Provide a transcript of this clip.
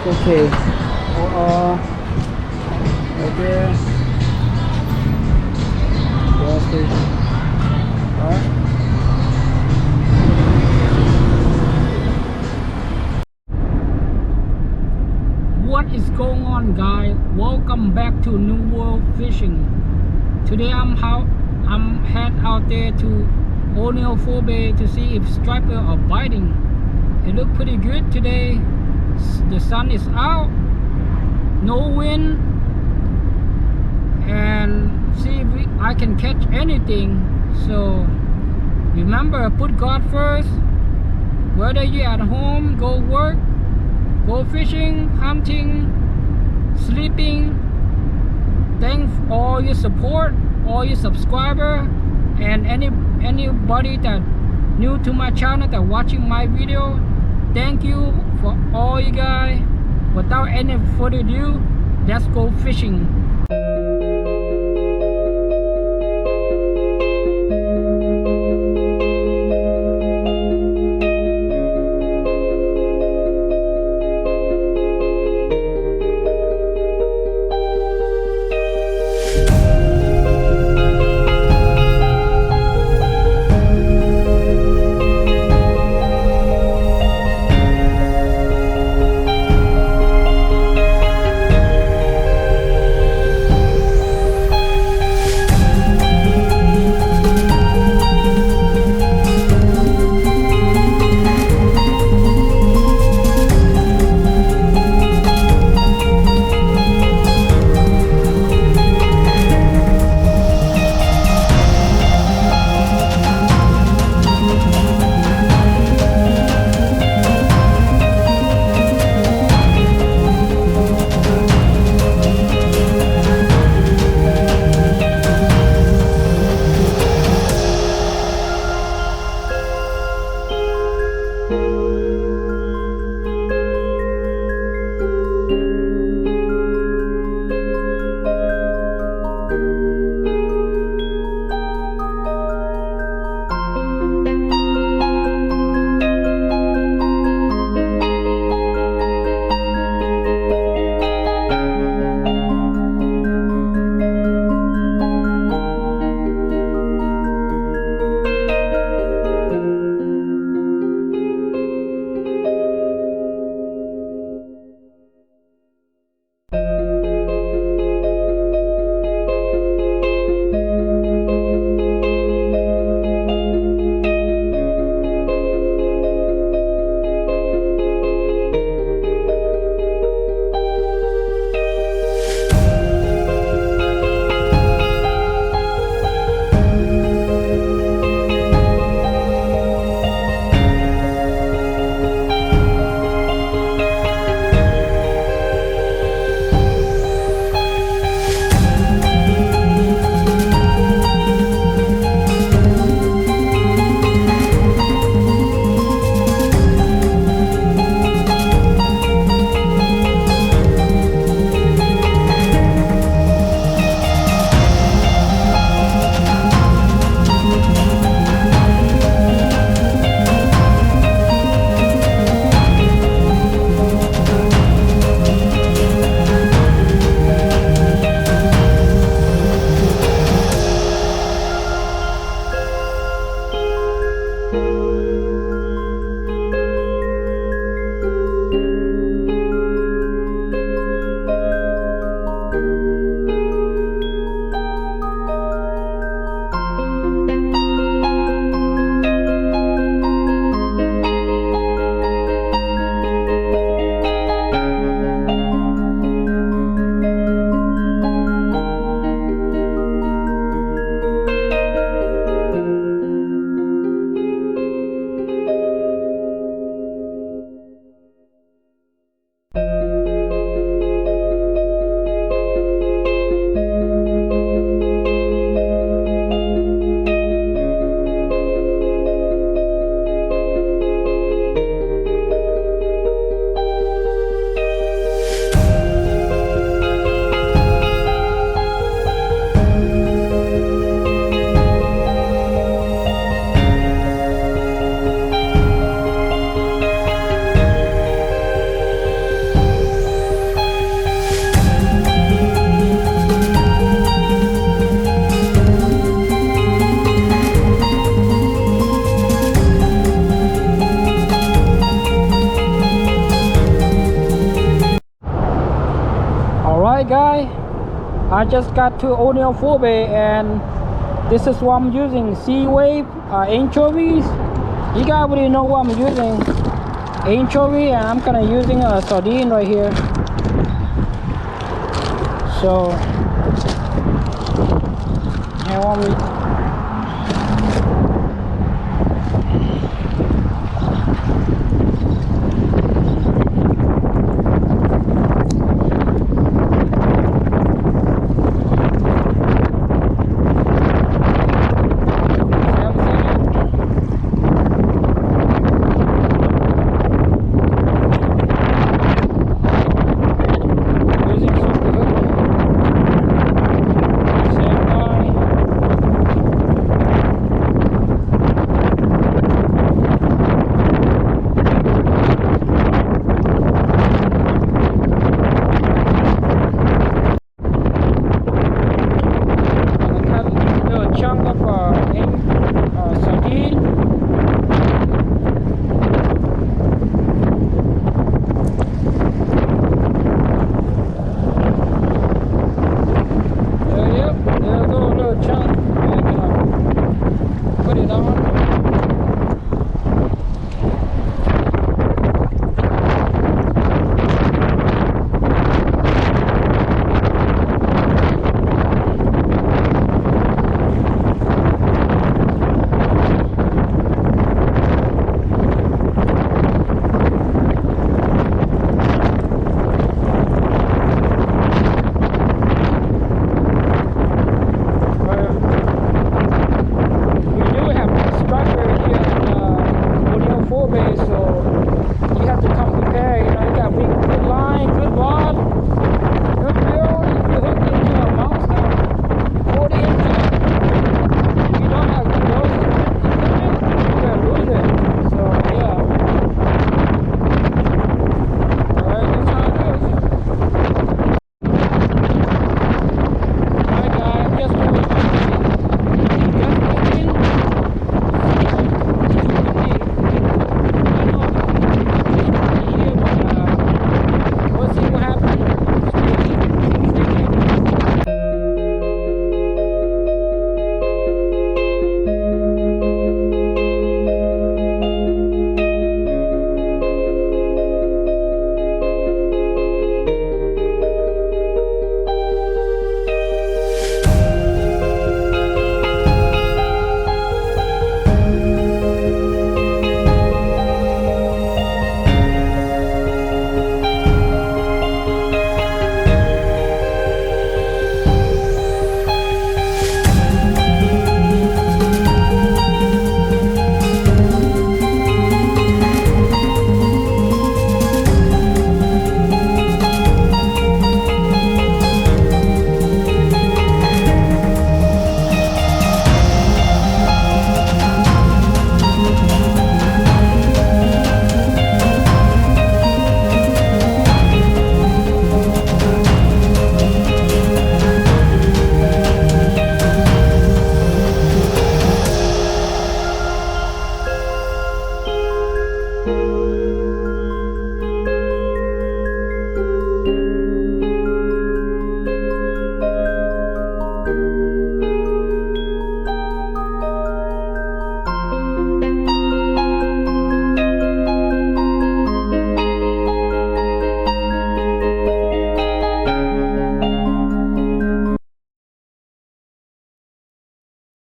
okay. Right there. Gas station. Alright. What is going on, guys? Welcome back to New World Fishing. Today I'm head out there to Forebay to see if striper are biting. It looked pretty good today. The sun is out, no wind, and see if I can catch anything. So remember, put God first. Whether you're at home, go work, go fishing, hunting, sleeping. Thank all your support, all your subscriber, and anybody that new to my channel that watching my video. Thank you for all you guys. Without any further ado, let's go fishing. guy, I just got to O'Neill Forebay and this is what I'm using. Sea wave anchovies. You guys already know what I'm using. Anchovy, and I'm kinda using a sardine right here. So here